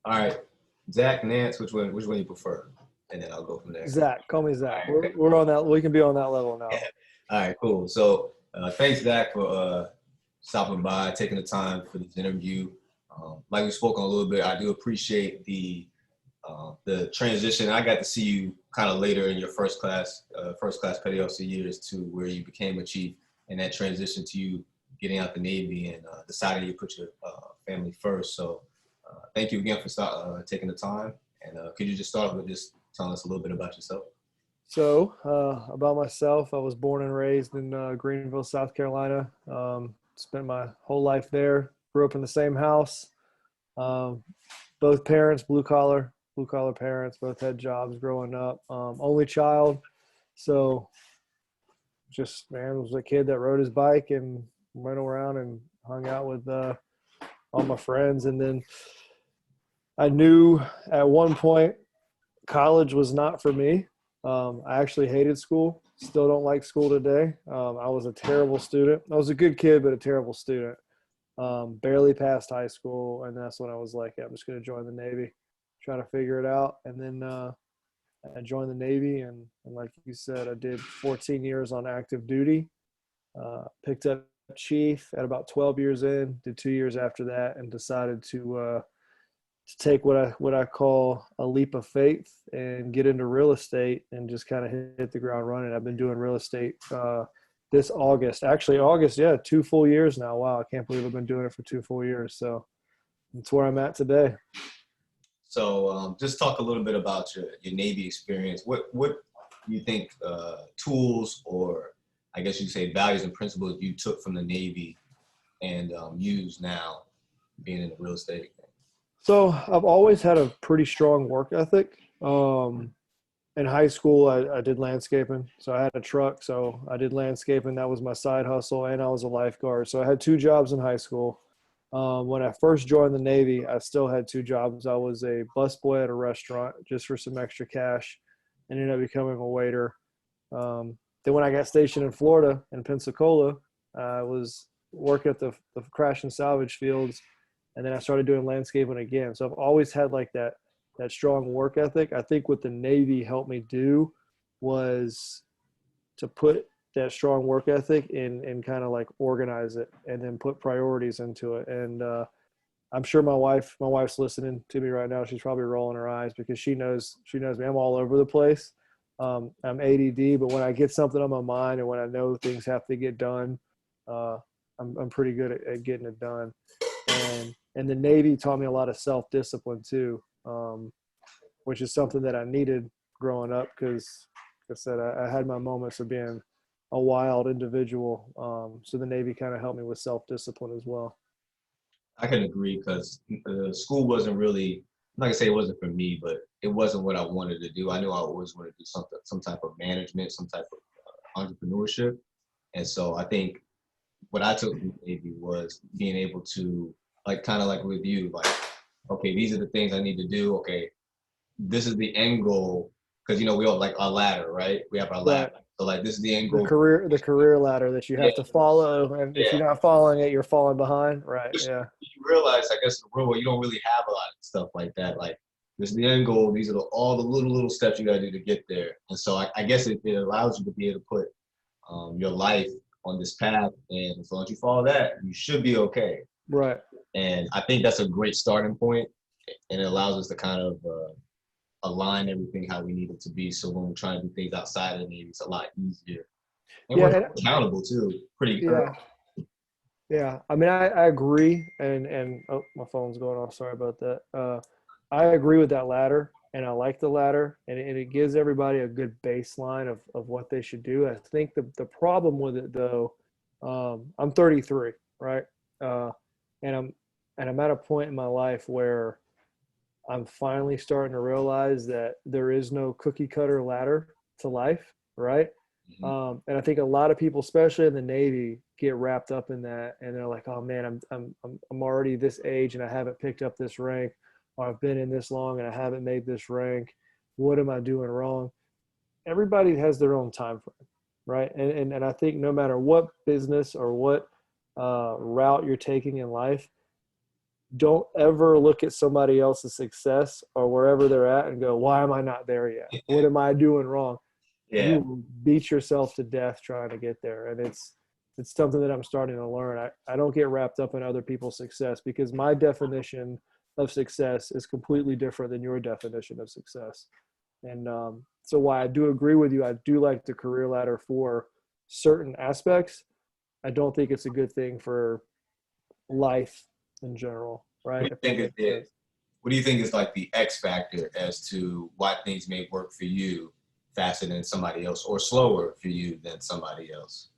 All right, Zach, Nance, which one you prefer? And then I'll go from there. Zach, call me All Zach. right. We're on that. We can be on that level now. All right, cool. So thanks, Zach, for stopping by, taking the time for this interview. Like we spoke on a little bit, I do appreciate the transition. I got to see you kind of later in your first class petty officer years to where you became a chief, and that transition to you getting out the Navy and deciding you put your family first. So thank you again for taking the time. And could you just start with just telling us a little bit about yourself? So about myself, I was born and raised in Greenville, South Carolina. Spent my whole life there. Grew up in the same house. Um, both parents, blue collar parents. Both had jobs growing up. Only child, so just man was a kid that rode his bike and went around and hung out with all my friends. And then I knew at one point college was not for me. I actually hated school. Still don't like school today. I was a terrible student. I was a good kid, but a terrible student. Barely passed high school, and that's when I was like, yeah, I'm just going to join the Navy, try to figure it out. And then I joined the Navy, and like you said, I did 14 years on active duty. Picked up chief at about 12 years in, did 2 years after that, and decided to take what I call a leap of faith and get into real estate and just kind of hit the ground running. I've been doing real estate this August. Actually, August, yeah, 2 full years now. Wow, I can't believe I've been doing it for 2 full years. So that's where I'm at today. So just talk a little bit about your Navy experience. What you think tools, or I guess you say values and principles, you took from the Navy and use now being in the real estate? So I've always had a pretty strong work ethic. In high school, I did landscaping. So I had a truck. So I did landscaping. That was my side hustle. And I was a lifeguard. So I had 2 jobs in high school. When I first joined the Navy, I still had 2 jobs. I was a busboy at a restaurant just for some extra cash, and ended up becoming a waiter. Then when I got stationed in Florida, in Pensacola, I was working at the crash and salvage fields. And then I started doing landscaping again. So I've always had like that strong work ethic. I think what the Navy helped me do was to put that strong work ethic and kind of like organize it and then put priorities into it. And I'm sure my wife's listening to me right now. She's probably rolling her eyes because she knows me. I'm all over the place. I'm ADD, but when I get something on my mind and when I know things have to get done, I'm pretty good at getting it done. And the Navy taught me a lot of self-discipline too, which is something that I needed growing up because, like I said, I had my moments of being a wild individual. So the Navy kind of helped me with self-discipline as well. I can agree because school wasn't really, I'm not gonna say it wasn't for me, but it wasn't what I wanted to do. I knew I always wanted to do some type of management, some type of entrepreneurship. And so I think what I took from the Navy was being able to, like, kind of like with you, like, okay, these are the things I need to do. Okay, this is the end goal. Because, we all like our ladder, right? We have our ladder. Right. So, like, this is the end The goal. career ladder that you Yeah, have to follow, and if yeah. you're not following it, you're falling behind. Right. Which Yeah. you realize, I guess, in the real world, you don't really have a lot of stuff like that. Like, this is the end goal. These are all the little steps you got to do to get there. And so I guess it allows you to be able to put your life on this path. And as long as you follow that, you should be okay. Right. And I think that's a great starting point, and it allows us to kind of align everything how we need it to be. So when we're trying to do things outside of the Navy, it's a lot easier. And Yeah. we're accountable too, pretty early. Yeah. Yeah. I mean, I agree. And oh, my phone's going off. Sorry about that. I agree with that ladder, and I like the ladder, and it gives everybody a good baseline of what they should do. I think the problem with it though, I'm 33, right? Uh, and I'm at a point in my life where I'm finally starting to realize that there is no cookie cutter ladder to life, right? Mhm. And I think a lot of people, especially in the Navy, get wrapped up in that, and they're like, "Oh man, I'm already this age and I haven't picked up this rank, or I've been in this long and I haven't made this rank. What am I doing wrong?" Everybody has their own time frame, right? And I think no matter what business or what route you're taking in life, don't ever look at somebody else's success or wherever they're at and go, why am I not there yet? What am I doing wrong? You Yeah. will beat yourself to death trying to get there. And it's something that I'm starting to learn. I don't get wrapped up in other people's success because my definition of success is completely different than your definition of success. And so while I do agree with you, I do like the career ladder for certain aspects. I don't think it's a good thing for life in general, What right? do you If that think is makes it? sense. What do you think is like the X factor as to why things may work for you faster than somebody else, or slower for you than somebody else?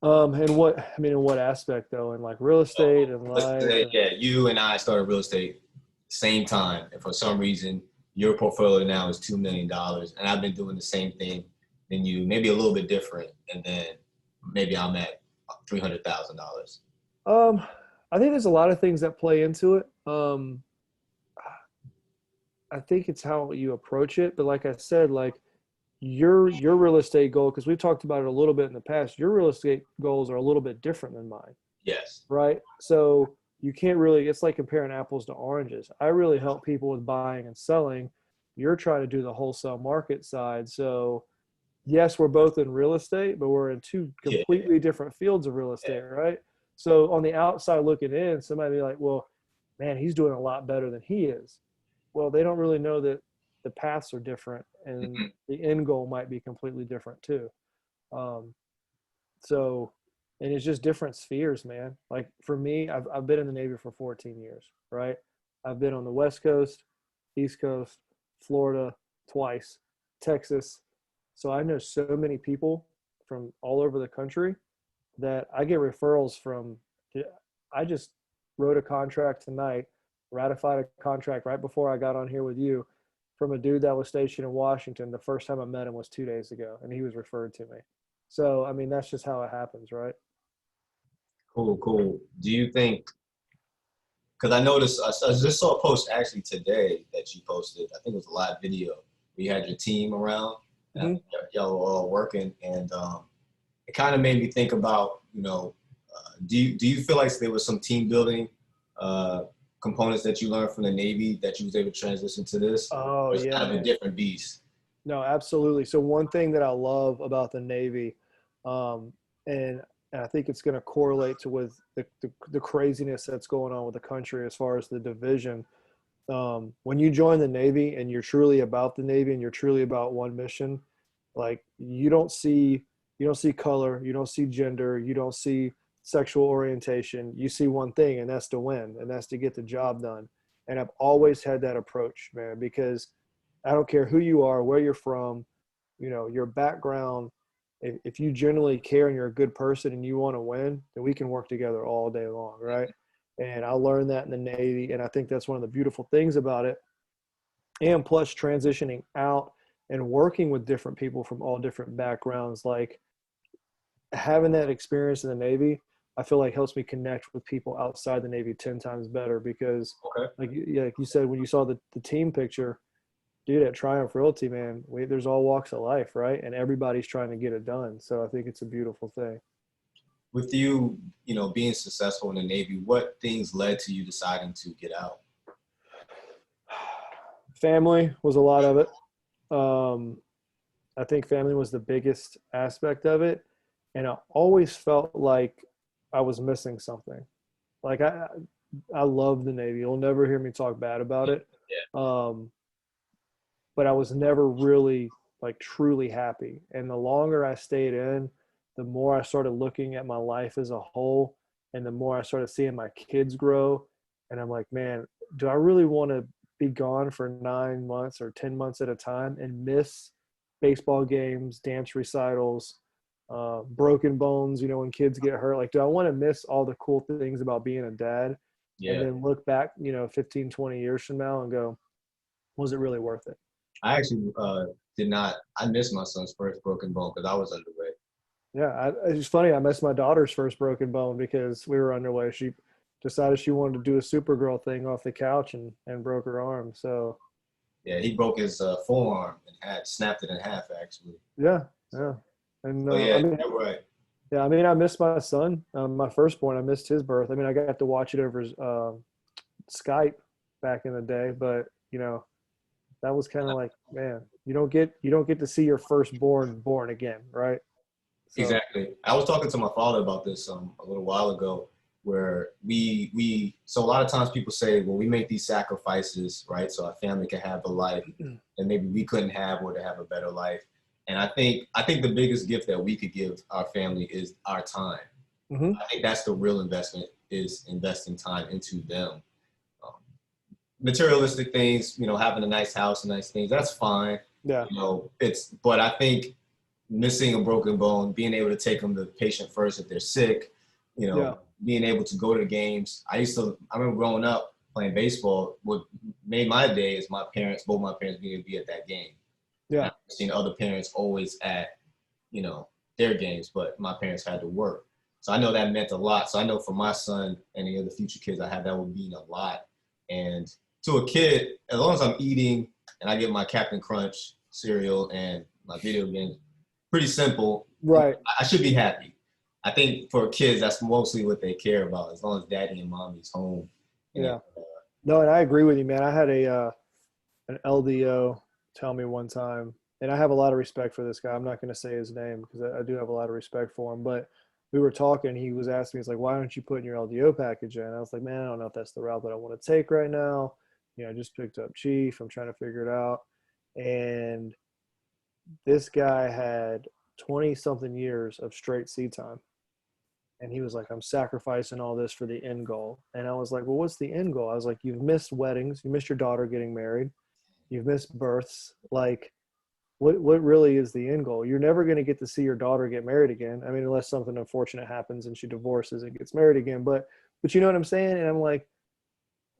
And what I mean, in what aspect though? In like real estate and Let's life. say, And, yeah, you and I started real estate same time, and for some reason, your portfolio now is $2 million, and I've been doing the same thing than you, maybe a little bit different, and then maybe I'm at $300,000. um, I think there's a lot of things that play into it. I think it's how you approach it. But like I said, like your real estate goal, because we've talked about it a little bit in the past, your real estate goals are a little bit different than mine, Yes. right? So you can't really, it's like comparing apples to oranges. I really help people with buying and selling. You're trying to do the wholesale market side. So yes, we're both in real estate, but we're in two Yeah. completely different fields of real estate, right? So on the outside looking in, somebody be like, well, man, he's doing a lot better than he is. Well, they don't really know that the paths are different and Mhm. the end goal might be completely different too. Um, so, and it's just different spheres, man. Like for me, I've been in the Navy for 14 years, right? I've been on the West Coast, East Coast, Florida twice, Texas. So I know so many people from all over the country that I get referrals from. I just wrote a contract tonight, ratified a contract right before I got on here with you from a dude that was stationed in Washington. The first time I met him was 2 days ago, and he was referred to me. So, I mean, that's just how it happens, right? Cool, cool. Do you think, because I noticed, I just saw a post actually today that you posted. I think it was a live video. We had your team around, and I Mm-hmm. think y'all were all working, and it kind of made me think about, do you feel like there was some team building uh, components that you learned from the Navy that you was able to transition to this, Oh, or it's yeah, kind of a man. different beast? No, absolutely. So one thing that I love about the Navy, um, and, and I think it's going to correlate to with the craziness that's going on with the country as far as the division. When you join the Navy and you're truly about the Navy and you're truly about one mission, like you don't see color, you don't see gender, you don't see sexual orientation. You see one thing, and that's to win, and that's to get the job done. And I've always had that approach, man, because I don't care who you are, where you're from, your background. If you genuinely care and you're a good person and you want to win, then we can work together all day long, right? And I learned that in the Navy, and I think that's one of the beautiful things about it. And plus, transitioning out and working with different people from all different backgrounds, like having that experience in the Navy, I feel like helps me connect with people outside the Navy 10 times better because, Okay. like you said, when you saw the team picture, dude, at Triumph Realty, man, there's all walks of life, right? And everybody's trying to get it done. So I think it's a beautiful thing. With you, being successful in the Navy, what things led to you deciding to get out? Family was a lot of it. Um, I think family was the biggest aspect of it. And I always felt like I was missing something. Like I love the Navy. You'll never hear me talk bad about it. Yeah. Um, but I was never really like truly happy. And the longer I stayed in, the more I started looking at my life as a whole, and the more I started seeing my kids grow. And I'm like, man, do I really want to be gone for 9 months or 10 months at a time and miss baseball games, dance recitals, broken bones, when kids get hurt? Like, do I want to miss all the cool things about being a dad and Yeah. then look back, 15, 20 years from now and go, was it really worth it? I actually did not. I missed my son's first broken bone because I was underway. Yeah, it's funny. I missed my daughter's first broken bone because we were underway. She decided she wanted to do a Supergirl thing off the couch and broke her arm. So Yeah, he broke his forearm and had snapped it in half actually. yeah, So, yeah. And but I yeah, mean, you're right. yeah, I mean, I missed my son, my firstborn. I missed his birth. I mean, I got to watch it over Skype back in the day, but that was kind of like, man, you don't get to see your firstborn born again, right? So Exactly. I was talking to my father about this a little while ago, where we so a lot of times people say, well, we make these sacrifices, right, so our family can have the life, and maybe we couldn't have or to have a better life. And I think the biggest gift that we could give our family is our time. hmm I think that's the real investment, is investing time into them. Um, Materialistic things, having a nice house and nice things, that's fine. yeah, But I think missing a broken bone, being able to take them to the patient first if they're sick, yeah, being able to go to the games. I remember growing up playing baseball. What made my day is both my parents being able to be at that game. And yeah, I've seen other parents always at, you know, their games, but my parents had to work. So I know that meant a lot. So I know for my son and the other future kids I have, that would mean a lot. And to a kid, as long as I'm eating and I get my Captain Crunch cereal and my video games, pretty simple. right, I should be happy. I think for kids, that's mostly what they care about, as long as daddy and mommy's home. And yeah. No, and I agree with you, man. I had an LDO tell me one time, and I have a lot of respect for this guy. I'm not going to say his name because I do have a lot of respect for him. But we were talking. He was asking me, he's like, "Why don't you put in your LDO package in?" I was like, "Man, I don't know if that's the route that I want to take right now. I just picked up Chief. I'm trying to figure it out." And this guy had 20 something years of straight seat time. And he was like, "I'm sacrificing all this for the end goal." And I was like, "Well, what's the end goal?" I was like, "You've missed weddings. You missed your daughter getting married. You've missed births. Like, what really is the end goal? You're never going to get to see your daughter get married again. I mean, unless something unfortunate happens and she divorces and gets married again. But you know what I'm saying?" And I'm like,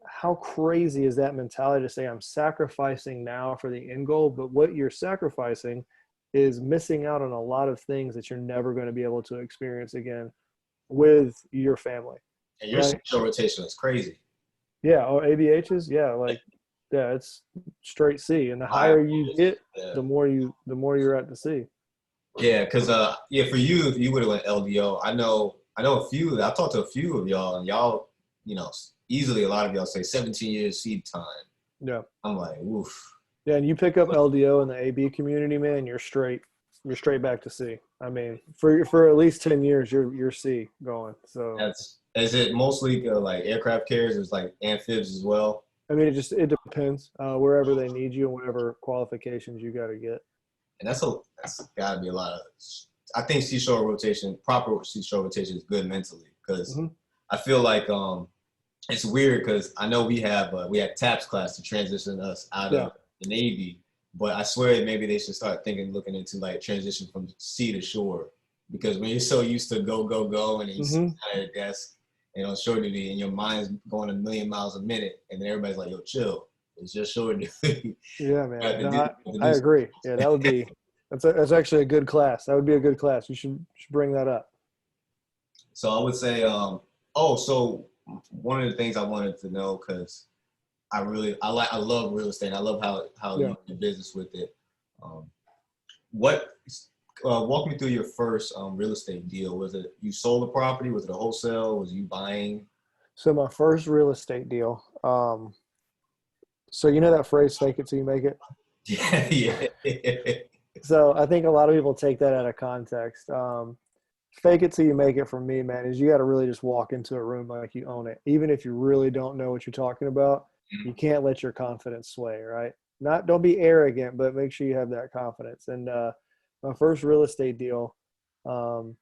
how crazy is that mentality to say I'm sacrificing now for the end goal, but what you're sacrificing is missing out on a lot of things that you're never going to be able to experience again with your family, And your right? sexual rotation is crazy. Yeah, or ABHs, yeah, like yeah, it's straight C, and the 5 higher you years. get, Yeah. the more you're at the C. Yeah, because for you, if you would have went LDO, I know a few. I've talked to a few of y'all, and y'all, easily a lot of y'all say 17 years seed time. Yeah, I'm like, oof. yeah, and you pick up LDO in the AB community, man, you're straight back to C. I mean, for at least 10 years, you're C going. So Is it mostly like aircraft carriers? Is like amphibs as well? I mean, it depends wherever they need you and whatever qualifications you got to get. And that's got to be a lot of. I think seashore rotation, proper seashore rotation, is good mentally, because hmm I feel like it's weird, because I know we had TAPS class to transition us out Yeah, of the Navy, but I swear maybe they should start looking into like transition from sea to shore, because when you're so used to go go go, and then you sit hmm at a desk and on shore duty, and your mind's going a million miles a minute, and then everybody's like, "Yo, chill, it's just shore duty." yeah, You man. have to No, do, I, you have to I do agree. Yeah, that's actually a good class. That would be a good class. You should bring that up. So I would say, so one of the things I wanted to know, because I love real estate. I love how Yeah. you do business with it. Um, what Walk me through your first real estate deal. Was it you sold the property? Was it a wholesale? Was you buying? So my first real estate deal. So you know that phrase, "fake it till you make it." Yeah, yeah. So I think a lot of people take that out of context. Fake it till you make it for me, man, is you got to really just walk into a room like you own it. Even if you really don't know what you're talking about, you can't let your confidence sway, right? Don't be arrogant, but make sure you have that confidence. And my first real estate deal, um,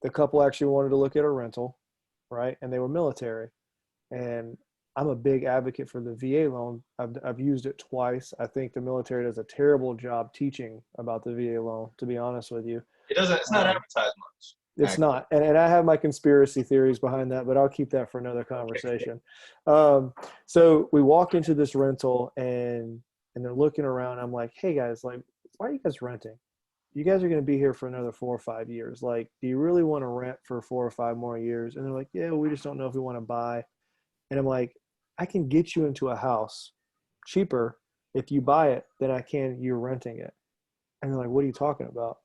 the couple actually wanted to look at a rental, right? And they were military. And I'm a big advocate for the VA loan. I've used it twice. I think the military does a terrible job teaching about the VA loan, to be honest with you. It doesn't. It's not Um, advertised much. it's Actually. not, and I have my conspiracy theories behind that, but I'll keep that for another conversation. So we walk into this rental, and they're looking around. I'm like, "Hey guys, like, why are you guys renting? You guys are going to be here for another 4 or 5 years. Like, do you really want to rent for 4 or 5 more years?" And they're like, "Yeah, we just don't know if we want to buy." And I'm like, "I can get you into a house cheaper if you buy it than I can you renting it." And they're like, "What are you talking about?"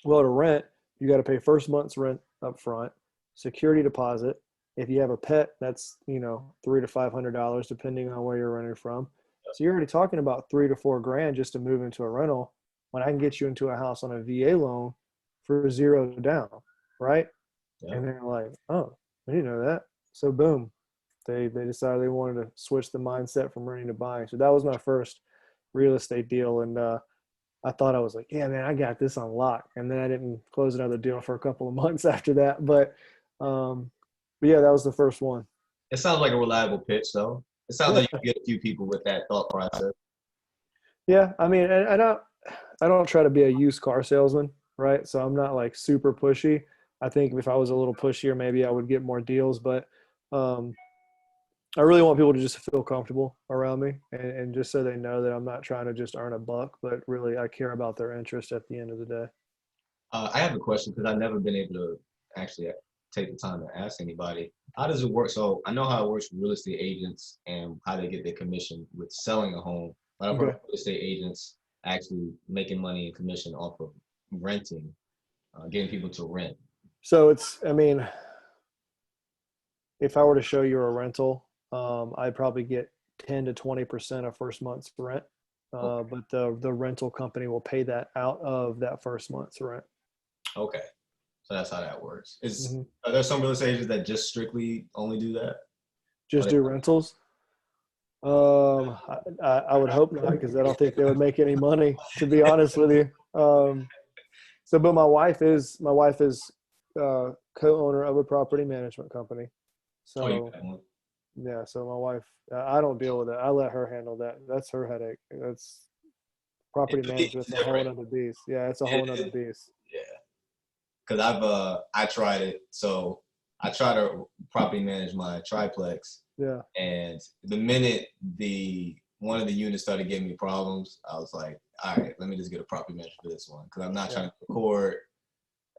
Well, to rent, you got to pay first month's rent up front, security deposit, If you have a pet, that's, $300 to $500 depending on where you're renting from. So you're already talking about 3 to 4 grand just to move into a rental when I can get you into a house on a VA loan for 0 down, right? Yeah. And they're like, oh, I didn't know that. So boom, they decided they wanted to switch the mindset from renting to buying. So that was my first real estate deal. And I thought I was like, yeah, man, I got this on lock. And then I didn't close another deal for a couple of months after that. But yeah, that was the first one. It sounds like a reliable pitch, though. It sounds Yeah. like you get a few people with that thought process. Yeah. I mean, and I don't try to be a used car salesman, right? So I'm not like super pushy. I think if I was a little pushier, maybe I would get more deals. But um, I really want people to just feel comfortable around me and just so they know that I'm not trying to just earn a buck, but really I care about their interest at the end of the day. I have a question because I've never been able to actually take the time to ask anybody. How does it work? So I know how it works with real estate agents and how they get their commission with selling a home, but I've heard Okay. of real estate agents actually making money in commission off of renting, getting people to rent. So I mean, if I were to show you a rental, I'd probably get 10 to 20% of first month's rent. Okay. But the rental company will pay that out of that first month's rent. Okay. So that's how that works. Hmm. Are there some real estate agents that just strictly only do that? Are Just they, do rentals. I would hope not because I don't think they would make any money, to be honest with you. But my wife is co-owner of a property management company. oh, you So got one. yeah, so my wife, I don't deal with it. I let her handle that. That's her headache. That's property It's management's a whole different. other beast. Yeah, it's a It, whole other it, beast. yeah. Because I tried it. So I try to properly manage my triplex. Yeah. And the minute the one of the units started giving me problems, I was like, all right, let me just get a property manager for this one. Because I'm not Yeah. trying to record.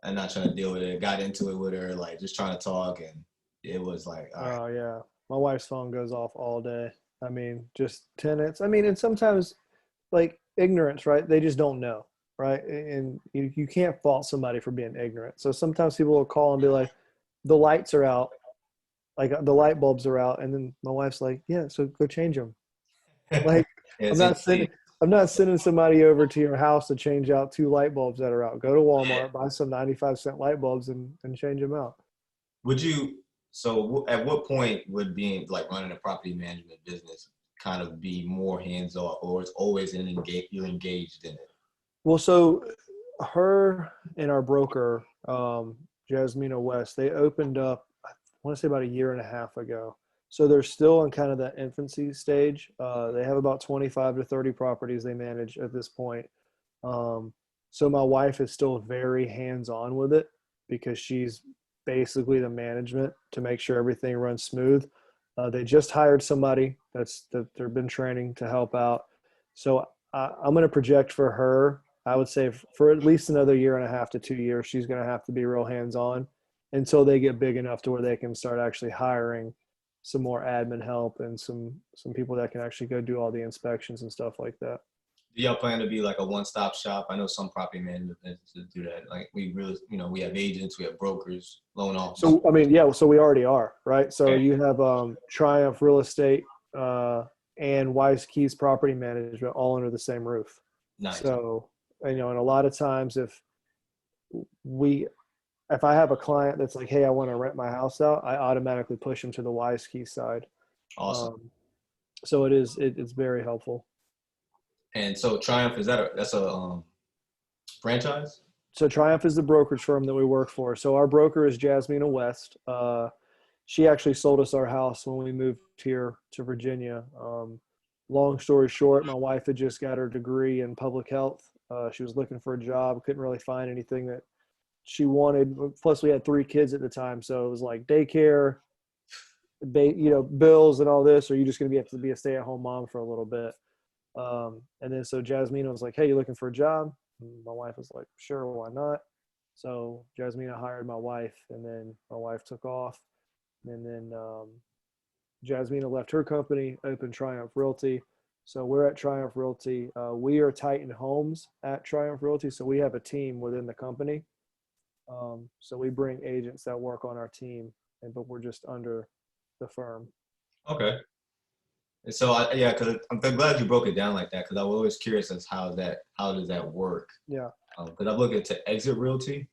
I'm not trying to deal with it. Got into it with her, like just trying to talk. And it was like, all right. Oh yeah. My wife's phone goes off all day. I mean, just tenants. I mean, and sometimes like ignorance, right? They just don't know, right? And you can't fault somebody for being ignorant. So sometimes people will call and be like, the lights are out, like the light bulbs are out, and then my wife's like, yeah, so go change them. Like Yeah, I'm so not sending I'm not sending somebody over to your house to change out 2 light bulbs that are out. Go to Walmart, buy some 95-cent light bulbs and change them out. would you, so at what point would being like running a property management business kind of be more hands off, or it's always you're engaged in it? Well, so her and our broker, Jasmina West, they opened up, I want to say about a year and a half ago. So they're still in kind of that infancy stage. They have about 25 to 30 properties they manage at this point. Um, so my wife is still very hands-on with it because she's basically the management to make sure everything runs smooth. They just hired somebody that they've been training to help out. So I'm going to project for her. I would say for at least another year and a half to 2 years, she's going to have to be real hands-on until they get big enough to where they can start actually hiring some more admin help and some people that can actually go do all the inspections and stuff like that. Do y'all plan to be like a one-stop shop? I know some property management businesses do that. Like we really, we have agents, we have brokers, loan officers. So I mean, yeah. So we already are, right? So Okay. you have Triumph Real Estate and Wise Keys Property Management all under the same roof. Nice. So and a lot of times we if I have a client that's like, hey, I want to rent my house out, I automatically push them to the Wise Keys side. Awesome. So it's very helpful. And so Triumph, that's a franchise? So Triumph is the brokerage firm that we work for. So our broker is Jasmina West. She actually sold us our house when we moved here to Virginia. Long story short, my wife had just got her degree in public health. She was looking for a job, couldn't really find anything that she wanted. Plus, we had 3 kids at the time, so it was like daycare, bills and all this. Or you just going to have to be a stay-at-home mom for a little bit. And then so Jasmina was like, "Hey, you looking for a job?" And my wife was like, "Sure, why not?" So Jasmina hired my wife, and then my wife took off, and then Jasmina left her company, opened Triumph Realty. So we're at Triumph Realty. We are Titan Homes at Triumph Realty, so we have a team within the company. So we bring agents that work on our team. but we're just under the firm. Okay. And so, yeah, because I'm glad you broke it down like that, because I was always curious as how does that work? Yeah. Because I've looked into Exit Realty,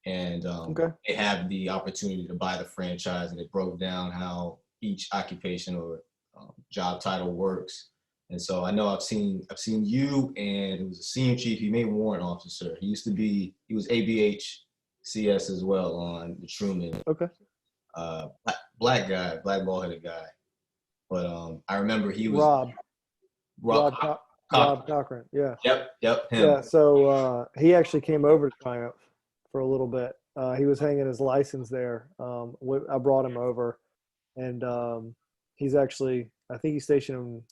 and Okay. they have the opportunity to buy the franchise, and it broke down how each occupation or job title works. And so I know I've seen you, and it was a senior chief. He made warrant officer. He was ABH CS as well on the Truman. Okay. Black guy, black bald headed guy. But I remember he was Rob Cochran. Yeah. Yep, him. Yeah. So he actually came over to Triumph for a little bit. He was hanging his license there. I brought him over, and he's actually, I think he's stationed on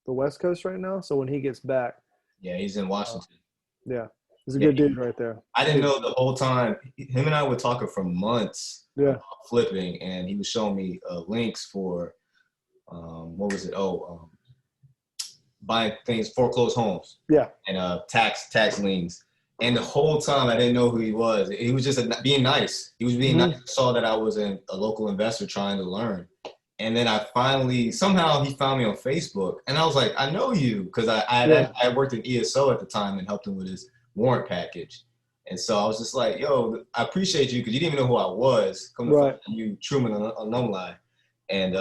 the West Coast right now. So when he gets back, yeah, he's in Washington. Yeah, he's a good dude right there. I didn't know the whole time. Him and I were talking for months. Yeah. About flipping, and he was showing me links for what was it? Buying things, foreclosed homes. Yeah. And tax liens. And the whole time I didn't know who he was. He was just being nice. He was being nice. I saw that I was a local investor trying to learn. And then somehow he found me on Facebook. And I was like, I know you, because I worked in ESO at the time and helped him with his warrant package. And so I was just like, yo, I appreciate you, because you didn't even know who I was, coming from you, Truman alumni. And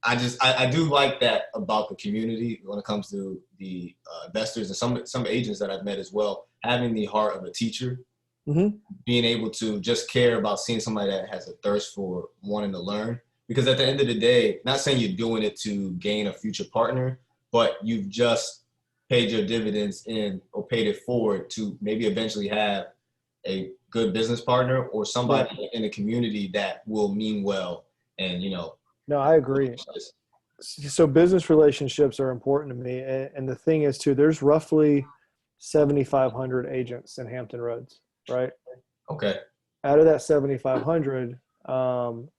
I do like that about the community when it comes to the investors and some agents that I've met as well, having the heart of a teacher, being able to just care about seeing somebody that has a thirst for wanting to learn. Because at the end of the day, not saying you're doing it to gain a future partner, but you've just paid your dividends in or paid it forward to maybe eventually have a good business partner or somebody in the community that will mean well. And, No, I agree. So business relationships are important to me. And the thing is, too, there's roughly 7,500 agents in Hampton Roads, right? Okay. Out of that 7,500, 10%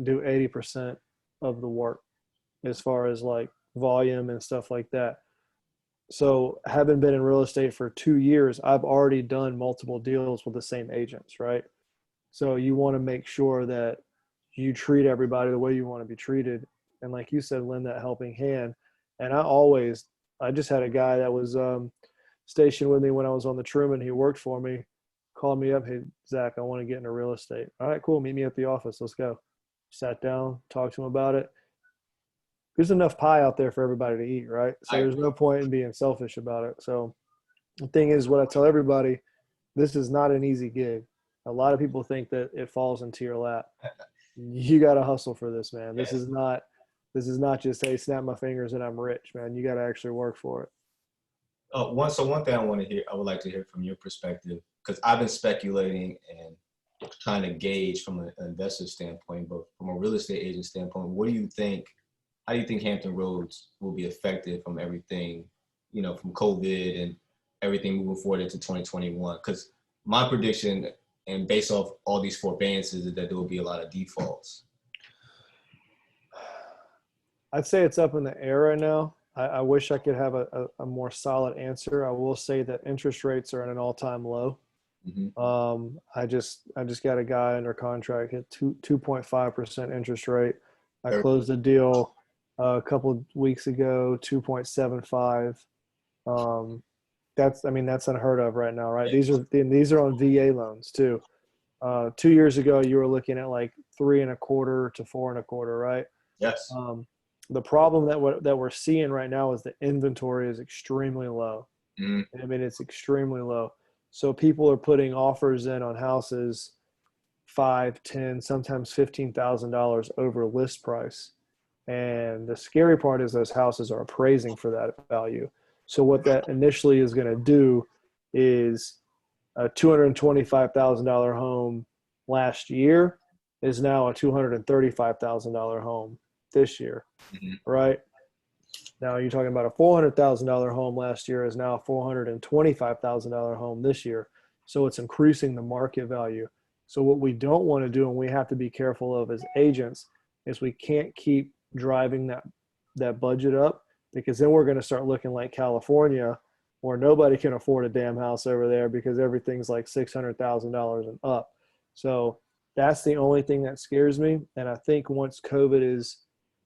do 80% of the work as far as like volume and stuff like that. So having been in real estate for 2 years, I've already done multiple deals with the same agents, right? So you want to make sure that you treat everybody the way you want to be treated. And like you said, lend that helping hand. And I just had a guy that was stationed with me when I was on the Truman. He worked for me, called me up. Hey, Zach, I want to get into real estate. All right, cool. Meet me at the office. Let's go. Sat down, talked to him about it. There's enough pie out there for everybody to eat, right? So there's no point in being selfish about it. So the thing is, what I tell everybody, this is not an easy gig. A lot of people think that it falls into your lap. You got to hustle for this, man. This is not just, hey, snap my fingers and I'm rich, man. You got to actually work for it. One thing I would like to hear from your perspective, because I've been speculating and trying to gauge from an investor standpoint, but from a real estate agent standpoint, how do you think Hampton Roads will be affected from everything, from COVID and everything moving forward into 2021? Because my prediction, and based off all these forbearances, is that there will be a lot of defaults. I'd say it's up in the air right now. I wish I could have a more solid answer. I will say that interest rates are at an all-time low. I just got a guy under contract at 2.5% interest rate. I closed a deal a couple of weeks ago, 2.75. That's unheard of right now, right? These are on VA loans too. 2 years ago, you were looking at like 3.25 to 4.25, right? Yes. The problem that we're seeing right now is the inventory is extremely low. It's extremely low. So people are putting offers in on houses $5,000, $10,000, sometimes $15,000 over list price. And the scary part is those houses are appraising for that value. So what that initially is going to do is a $225,000 home last year is now a $235,000 home this year, right? Now you're talking about a $400,000 home last year is now a $425,000 home this year. So it's increasing the market value. So what we don't want to do, and we have to be careful of as agents, is we can't keep driving that budget up, because then we're going to start looking like California, where nobody can afford a damn house over there because everything's like $600,000 and up. So That's the only thing that scares me. And I think once COVID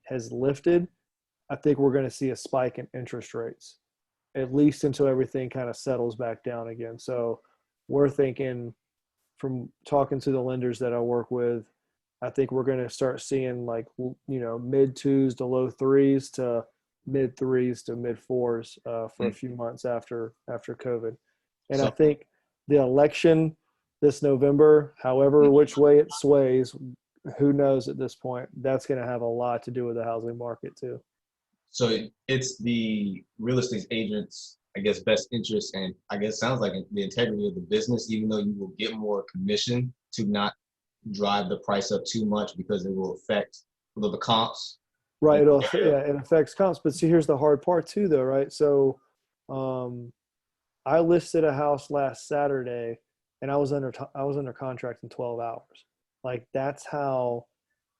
has lifted, I think we're going to see a spike in interest rates, at least until everything kind of settles back down again. So we're thinking, from talking to the lenders that I work with, I think we're going to start seeing like, mid twos to low threes to mid threes to mid fours for a few months after COVID. And I So, think the election this November, however which way it sways, who knows at this point, that's going to have a lot to do with the housing market too. so it's the real estate agent's, I guess, best interest, and I guess sounds like the integrity of the business, even though you will get more commission, to not drive the price up too much because it will affect the comps. Right. It affects comps. But see, here's the hard part too, though, right? So I listed a house last Saturday and I was under contract in 12 hours. Like, that's how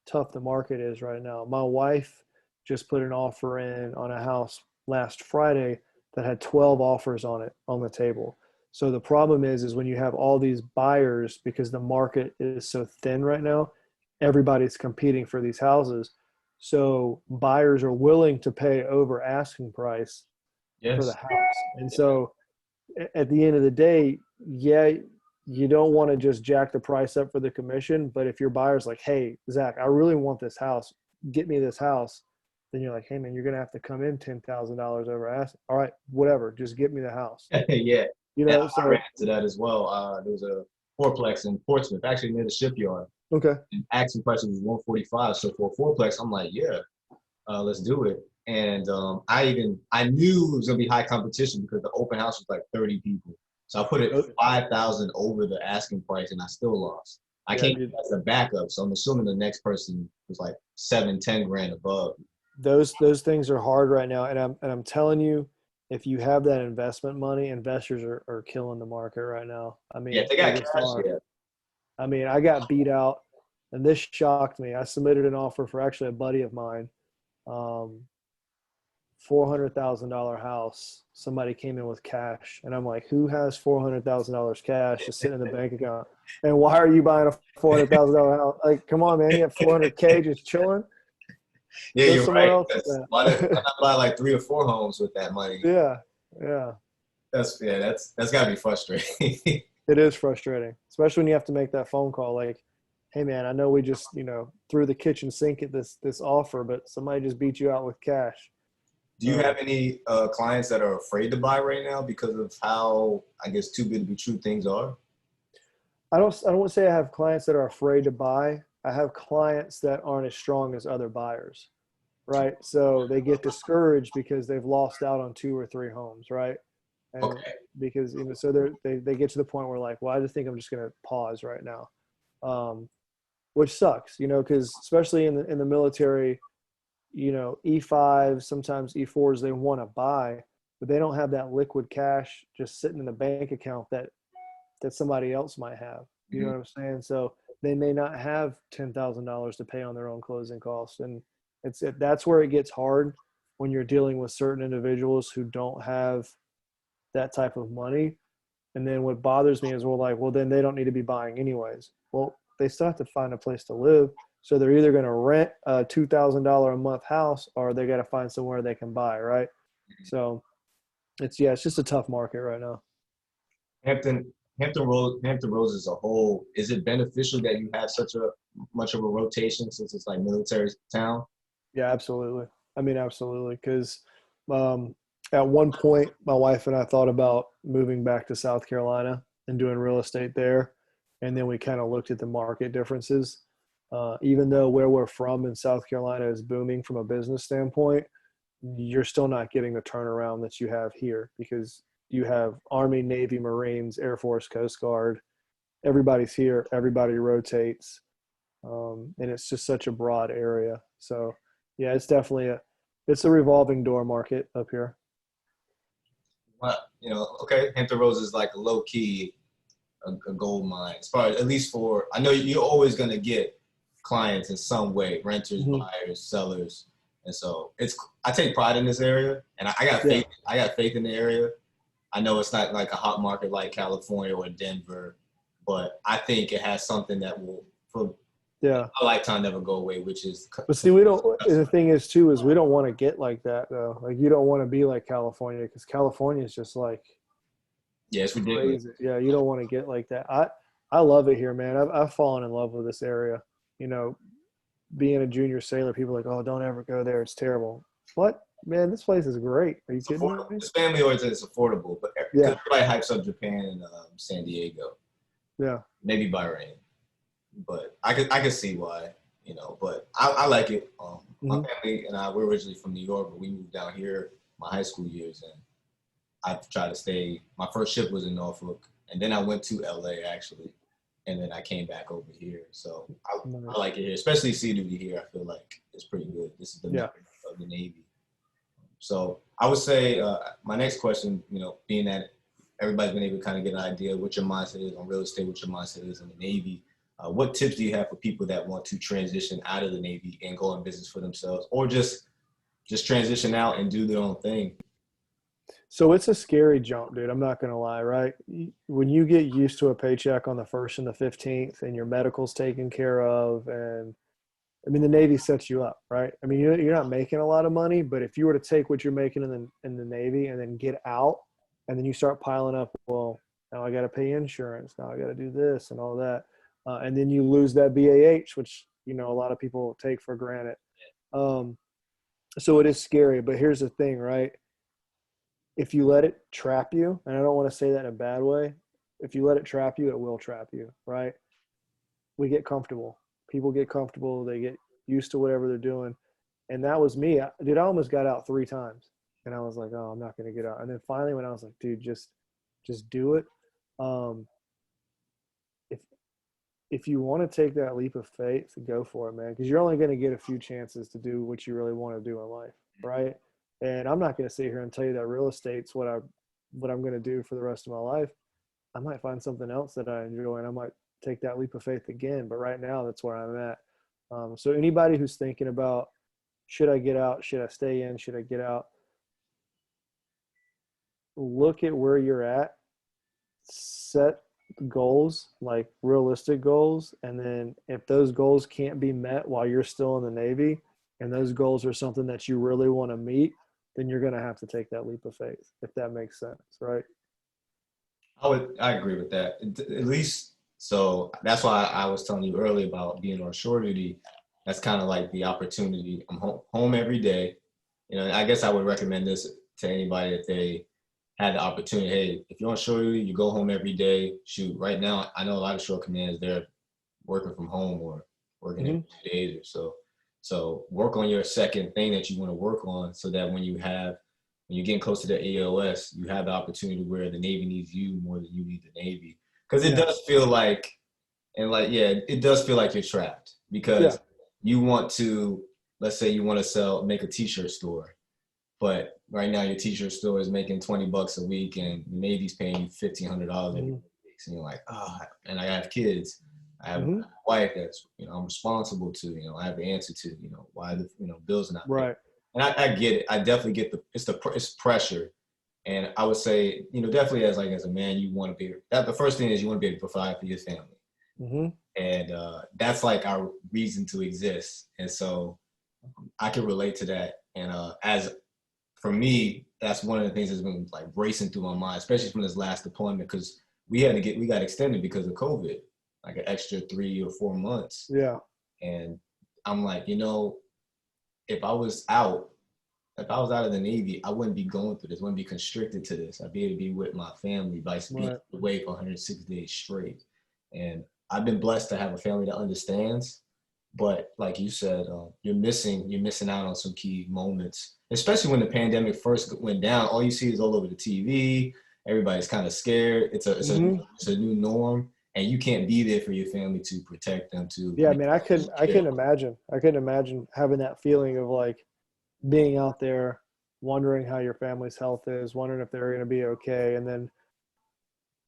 tough the market is right now. My wife just put an offer in on a house last Friday that had 12 offers on it on the table. So the problem is when you have all these buyers, because the market is so thin right now, everybody's competing for these houses. So buyers are willing to pay over asking price for the Yes. house. And so at the end of the day, yeah, you don't want to just jack the price up for the commission. But if your buyer's like, hey, Zach, I really want this house, get me this house, then you're like, hey, man, you're going to have to come in $10,000 over ask. All right, whatever, just get me the house. Yeah. You Yeah, know, I so ran into that as well. There was a fourplex in Portsmouth, actually near the shipyard. okay. And asking price was 145. So for a fourplex, I'm like, yeah, let's do it. And I knew it was gonna be high competition because the open house was like 30 people. So I put it 5,000 over the asking price, and I still lost. I Yeah, came dude, as a backup, so I'm assuming the next person was like 7-10 grand above. those things are hard right now, and I'm telling you, if you have that investment money, investors are killing the market right now. I Yeah, mean, if they they got just cash, are. yeah. I mean, I got beat out, and this shocked me. I submitted an offer for actually a buddy of mine, um, $400,000 house. Somebody came in with cash, and I'm like, who has $400,000 cash just sitting in the bank account? And why are you buying a $400,000 house? Like, come on, man, you have 400K just chilling. Yeah, Go you're somewhere right. else with That's that. why not buy like 3 or 4 homes with that money? Yeah, yeah. That's gotta be frustrating. It is frustrating, especially when you have to make that phone call. Like, hey, man, I know we just threw the kitchen sink at this offer, but somebody just beat you out with cash. Do you have any clients that are afraid to buy right now because of how, I guess, too good to be true things are? I don't want to say I have clients that are afraid to buy. I have clients that aren't as strong as other buyers, right? So they get discouraged because they've lost out on 2 or 3 homes, right? And Okay. because so they get to the point where, like, well, I just think I'm just going to pause right now, which sucks, because especially in the military, E5, sometimes E4s, they want to buy, but they don't have that liquid cash just sitting in the bank account that somebody else might have. You know Mhm. what I'm saying? So they may not have $10,000 to pay on their own closing costs. And that's where it gets hard when you're dealing with certain individuals who don't have that type of money. And then what bothers me is, well, then they don't need to be buying anyways. Well, they still have to find a place to live. So they're either going to rent a $2,000 a month house, or they got to find somewhere they can buy. Right. So it's just a tough market right now. Hampton Roads as a whole, is it beneficial that you have such a much of a rotation since it's like military town? Yeah, absolutely. I mean, absolutely. Because at one point, my wife and I thought about moving back to South Carolina and doing real estate there. And then we kind of looked at the market differences. Even though where we're from in South Carolina is booming from a business standpoint, you're still not getting the turnaround that you have here, because you have Army, Navy, Marines, Air Force, Coast Guard. Everybody's here. Everybody rotates. And it's just such a broad area. So yeah, it's definitely it's a revolving door market up here. Well, okay, Hampton Roads is like a low key a gold mine. As far as, at least for, I know you're always gonna get clients in some way, renters, Mm-hmm. buyers, sellers, and so I take pride in this area, and I got Yeah. faith. I got faith in the area. I know it's not like a hot market like California or Denver, but I think it has something that will for Yeah. a lifetime never go away, which is. But see, we don't. The thing is, too, is we don't want to get like that though. Like you don't want to be like California because California is just like Yeah, it's ridiculous. crazy. Yeah, you don't want to get like that. I love it here, man. I've fallen in love with this area. You know, being a junior sailor, people are like, oh, don't ever go there. It's terrible. What? Man, this place is great. Are you It's kidding affordable. me? It's family oriented. It's affordable, but Yeah. because everybody hypes up Japan and San Diego, Yeah. maybe Bahrain, but I could see why, you know. But I like it. My family and I, we're originally from New York, but we moved down here my high school years, and I tried to stay. My first ship was in Norfolk, and then I went to LA actually, and then I came back over here. So I like it here, especially sea duty here. I feel like it's pretty good. This is the mecca of the Navy. So I would say my next question, you know, being that everybody's been able to kind of get an idea what your mindset is on real estate, what your mindset is in the Navy. What tips do you have for people that want to transition out of the Navy and go in business for themselves, or just transition out and do their own thing? So it's a scary jump, dude. I'm not going to lie, right? When you get used to a paycheck on the 1st and the 15th and your medical's taken care of, and I mean, the Navy sets you up, right? I mean, you're not making a lot of money, but if you were to take what you're making in the Navy and then get out and then you start piling up, well, now I got to pay insurance. Now I got to do this and all that. And then you lose that BAH, which, you know, a lot of people take for granted. So it is scary, but here's the thing, right? If you let it trap you, and I don't want to say that in a bad way, if you let it trap you, it will trap you, right? We get comfortable. People get comfortable. They get used to whatever they're doing. And that was me. Dude, I almost got out 3 times. And I was like, oh, I'm not going to get out. And then finally when I was like, dude, just do it. If you want to take that leap of faith, go for it, man. Because you're only going to get a few chances to do what you really want to do in life, right? And I'm not going to sit here and tell you that real estate's what I'm going to do for the rest of my life. I might find something else that I enjoy, and I might take that leap of faith again. But right now, that's where I'm at. So anybody who's thinking about, should I get out? Should I stay in? Should I get out? Look at where you're at. Set goals, like realistic goals. And then if those goals can't be met while you're still in the Navy, and those goals are something that you really want to meet, then you're going to have to take that leap of faith, if that makes sense, right? I agree with that. At least, so that's why I was telling you earlier about being on shore duty. That's kind of like the opportunity. I'm home every day. You know, I guess I would recommend this to anybody if they had the opportunity. Hey, if you're on shore duty, you go home every day. Shoot, right now, I know a lot of shore commands, they're working from home or working every 2 days or so. So work on your second thing that you want to work on, so that when you're getting close to the ALS, you have the opportunity where the Navy needs you more than you need the Navy. Because it does feel like, it does feel like you're trapped, because you want to, let's say you want to make a t-shirt store, but right now your t-shirt store is making $20 a week and the Navy's paying you $1,500 every week. And you're like, and I have kids. I have a wife that's, I'm responsible to, I have an answer to, why the, bills are not right. And I get it. I definitely get it's pressure. And I would say, definitely as a man, you want to be, the first thing is you want to be able to provide for your family. And that's like our reason to exist. And so I can relate to that. And as for me, that's one of the things that's been like racing through my mind, especially from this last deployment, because we got extended because of COVID, like an extra 3 or 4 months. Yeah. And I'm like, if I was out of the Navy, I wouldn't be going through this, wouldn't be constricted to this. I'd be able to be with my family by being away for 160 days straight. And I've been blessed to have a family that understands. But like you said, you're missing out on some key moments, especially when the pandemic first went down. All you see is all over the TV. Everybody's kind of scared. It's a new norm, and you can't be there for your family to protect them. I mean, I couldn't imagine having that feeling of like being out there, wondering how your family's health is, wondering if they're going to be okay, and then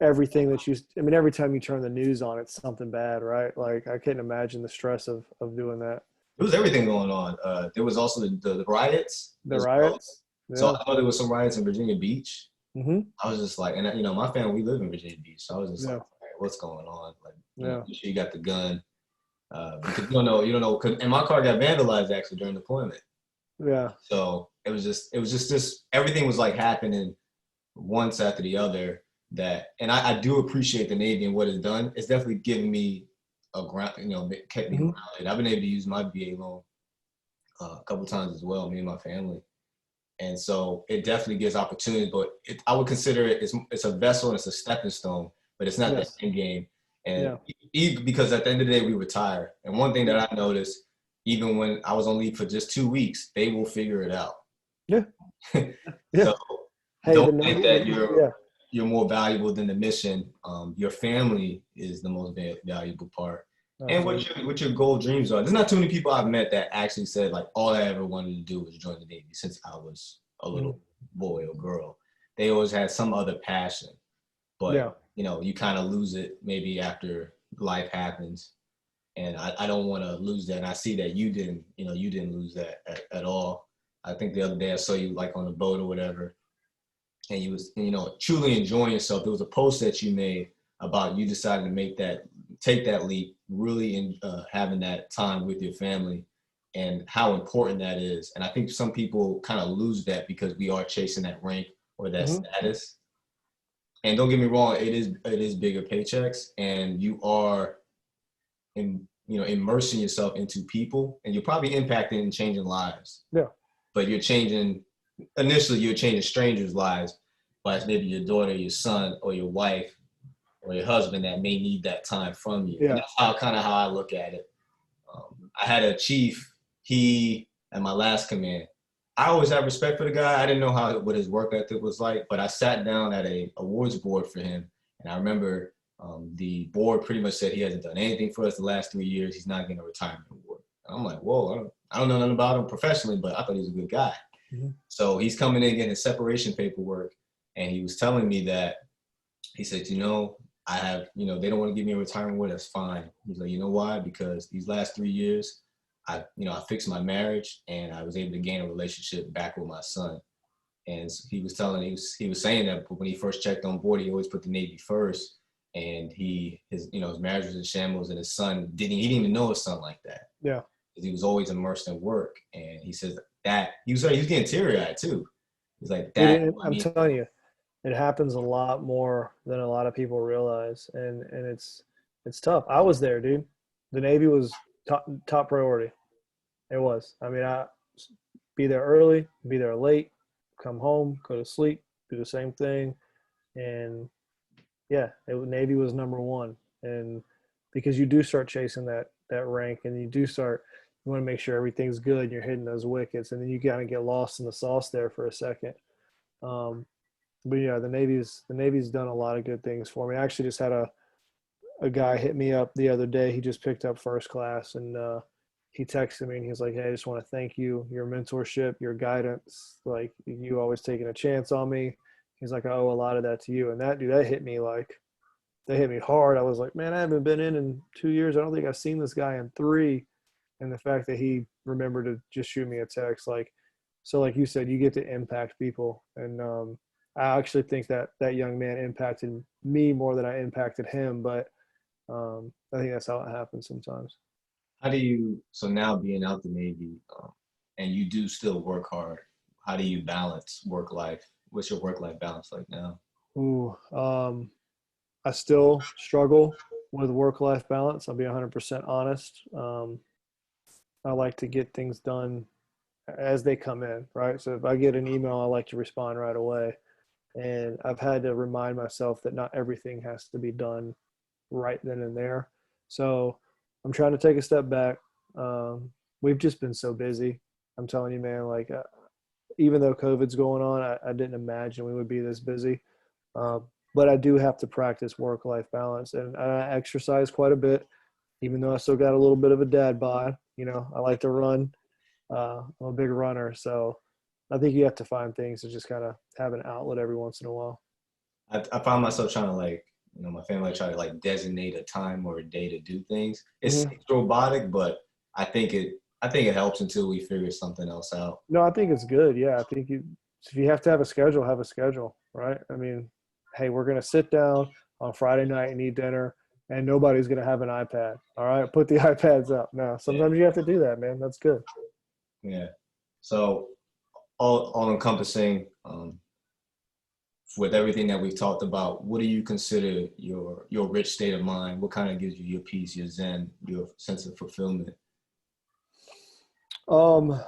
every time you turn the news on, it's something bad, right? Like I couldn't imagine the stress of doing that. There was everything going on. There was also the riots. The riots. Yeah. So I know there was some riots in Virginia Beach. I was just like, and my family, we live in Virginia Beach. So I was just like, all right, what's going on? Like, you sure you got the gun. Because you don't know, and my car got vandalized actually during deployment. Yeah. So it was just this, everything was like happening once after the other that, and I do appreciate the Navy and what it's done. It's definitely given me a ground, kept me Hmm. grounded. I've been able to use my VA loan a couple times as well, me and my family. And so it definitely gives opportunities, but I would consider it's a vessel and it's a stepping stone, but it's not the Yes. end game. And Yeah. because at the end of the day, we retire. And one thing Yeah. that I noticed, even when I was on leave for just 2 weeks, they will figure it out. Yeah. Yeah. So Hey, don't the think Navy. that Yeah. you're more valuable than the mission. Your family is the most valuable part. And Absolutely. what your goal dreams are. There's not too many people I've met that actually said like all I ever wanted to do was join the Navy since I was a Hmm. little boy or girl. They always had some other passion, but Yeah. you kind of lose it maybe after life happens. And I don't want to lose that. And I see that you didn't lose that at all. I think the other day I saw you like on a boat or whatever, and you was truly enjoying yourself. There was a post that you made about you deciding to take that leap, really in having that time with your family, and how important that is. And I think some people kind of lose that because we are chasing that rank or that Hmm. status. And don't get me wrong, it is bigger paychecks, and you are immersing yourself into people, and you're probably impacting and changing lives. Yeah. But initially you're changing strangers' lives by maybe your daughter, your son, or your wife, or your husband that may need that time from you. And Yeah. that's how I look at it. I had a chief, he at my last command. I always have respect for the guy. I didn't know what his work ethic was like, but I sat down at a awards board for him, and I remember the board pretty much said he hasn't done anything for us the last 3 years. He's not getting a retirement award. And I'm like, whoa, I don't know nothing about him professionally, but I thought he was a good guy. Hmm. So he's coming in getting his separation paperwork, and he was telling me that he said, I have, they don't want to give me a retirement award. That's fine. He's like, you know why? Because these last 3 years, I fixed my marriage and I was able to gain a relationship back with my son. And he was saying that when he first checked on board, he always put the Navy first. And his marriage was in shambles, and his son he didn't even know his son like that. Yeah. He was always immersed in work. And he says that he was getting teary eyed too. He's like that. I I'm mean, telling you, it happens a lot more than a lot of people realize, and it's tough. I was there, dude. The Navy was top priority. It was. I mean, I be there early, be there late, come home, go to sleep, do the same thing, and yeah, Navy was number one. And because you do start chasing that rank, and you do start, you want to make sure everything's good. And you're hitting those wickets, and then you kind of get lost in the sauce there for a second. Um, but yeah, the Navy's done a lot of good things for me. I actually just had a guy hit me up the other day. He just picked up first class, and he texted me and he's like, "Hey, I just want to thank you, your mentorship, your guidance. Like you always taking a chance on me." He's like, "I owe a lot of that to you." And that hit me they hit me hard. I was like, "Man, I haven't been in 2 years. I don't think I've seen this guy in three." And the fact that he remembered to just shoot me a text, so like you said, you get to impact people, and I actually think that young man impacted me more than I impacted him. But I think that's how it happens sometimes. how do you, so now being out the Navy, and you do still work hard, how do you balance work life? What's your work life balance like now? Ooh, I still struggle with work-life balance. I'll be 100% honest. I like to get things done as they come in, right? So if I get an email, I like to respond right away. And I've had to remind myself that not everything has to be done right then and there. So I'm trying to take a step back. We've just been so busy. I'm telling you, man, even though COVID's going on, I didn't imagine we would be this busy. Uh, but I do have to practice work-life balance, and I exercise quite a bit, even though I still got a little bit of a dad bod. I like to run. I'm a big runner, so I think you have to find things to just kind of have an outlet every once in a while. I find myself trying to my family try to like designate a time or a day to do things. It's Hmm. robotic, but I think it helps until we figure something else out. No, I think it's good. Yeah, I think if you have to have a schedule, right? I mean, hey, we're gonna sit down on Friday night and eat dinner, and nobody's going to have an iPad. All right, put the iPads up. No, sometimes you have to do that, man. That's good. Yeah. So all encompassing, with everything that we've talked about, what do you consider your rich state of mind? What kind of gives you your peace, your zen, your sense of fulfillment? Um,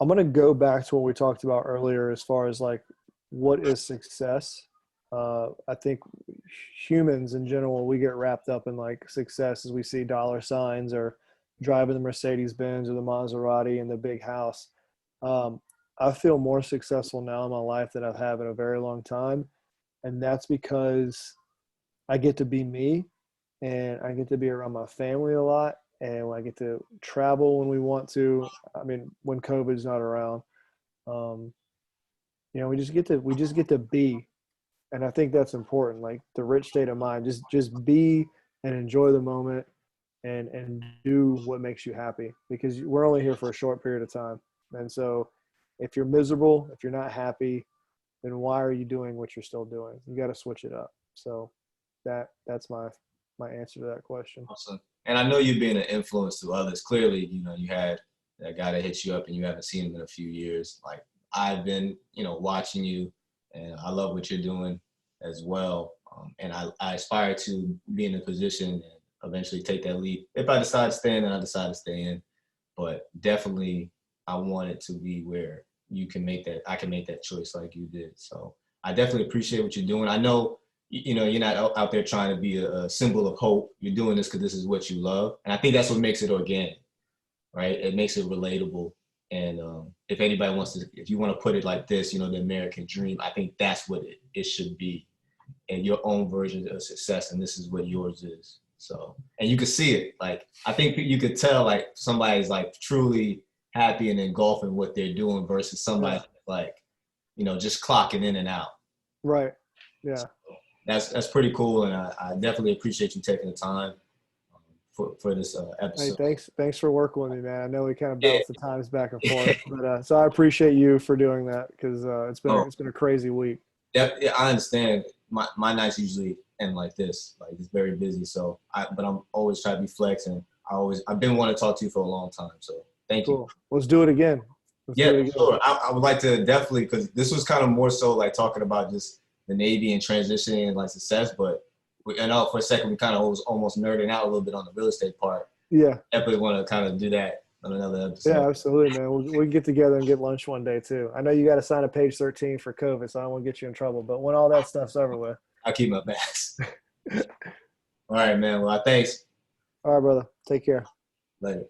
I'm going to go back to what we talked about earlier as far as like what is success. I think humans in general, we get wrapped up in like success as we see dollar signs or driving the Mercedes Benz or the Maserati and the big house. Um, I feel more successful now in my life than I've had in a very long time. And that's because I get to be me and I get to be around my family a lot. And I get to travel when we want to. I mean, when COVID's not around, um, we just get to be, and I think that's important. Like the rich state of mind, just be and enjoy the moment, and do what makes you happy, because we're only here for a short period of time. And so, if you're miserable, if you're not happy, then why are you doing what you're still doing? You got to switch it up. So that's my answer to that question. Awesome. And I know you being an influence to others. Clearly, you had that guy that hit you up and you haven't seen him in a few years. Like I've been, watching you, and I love what you're doing as well. And I aspire to be in a position and eventually take that leap. If I decide to stay in, then I decide to stay in. But definitely, I want it to be where I can make that choice like you did. So I definitely appreciate what you're doing. I know, you're not out there trying to be a symbol of hope. You're doing this because this is what you love. And I think that's what makes it organic, right? It makes it relatable. And if anybody if you want to put it like this, the American dream, I think that's what it should be. And your own version of success. And this is what yours is. So, and you can see it. Like, I think you could tell like somebody's like truly happy and engulfed in what they're doing versus somebody like, just clocking in and out. Right. Yeah. So that's pretty cool. And I definitely appreciate you taking the time for this episode. Hey, thanks for working with me, man. I know we kind of bounce the times back and forth, but so I appreciate you for doing that, because it's been a crazy week. Yeah, I understand. My nights usually end like this, like it's very busy. So but I'm always trying to be flex, and I've been wanting to talk to you for a long time. So thank you. Let's do it again. Sure. I would like to definitely, because this was kind of more so like talking about just the Navy and transitioning and like success, but for a second we kind of was almost nerding out a little bit on the real estate part. Yeah. Definitely want to kind of do that on another episode. Yeah, absolutely, man. We can get together and get lunch one day too. I know you got to sign a page 13 for COVID, so I don't want to get you in trouble. But when all that stuff's over with, I'll keep my mask. All right, man. Well, thanks. All right, brother. Take care. Later.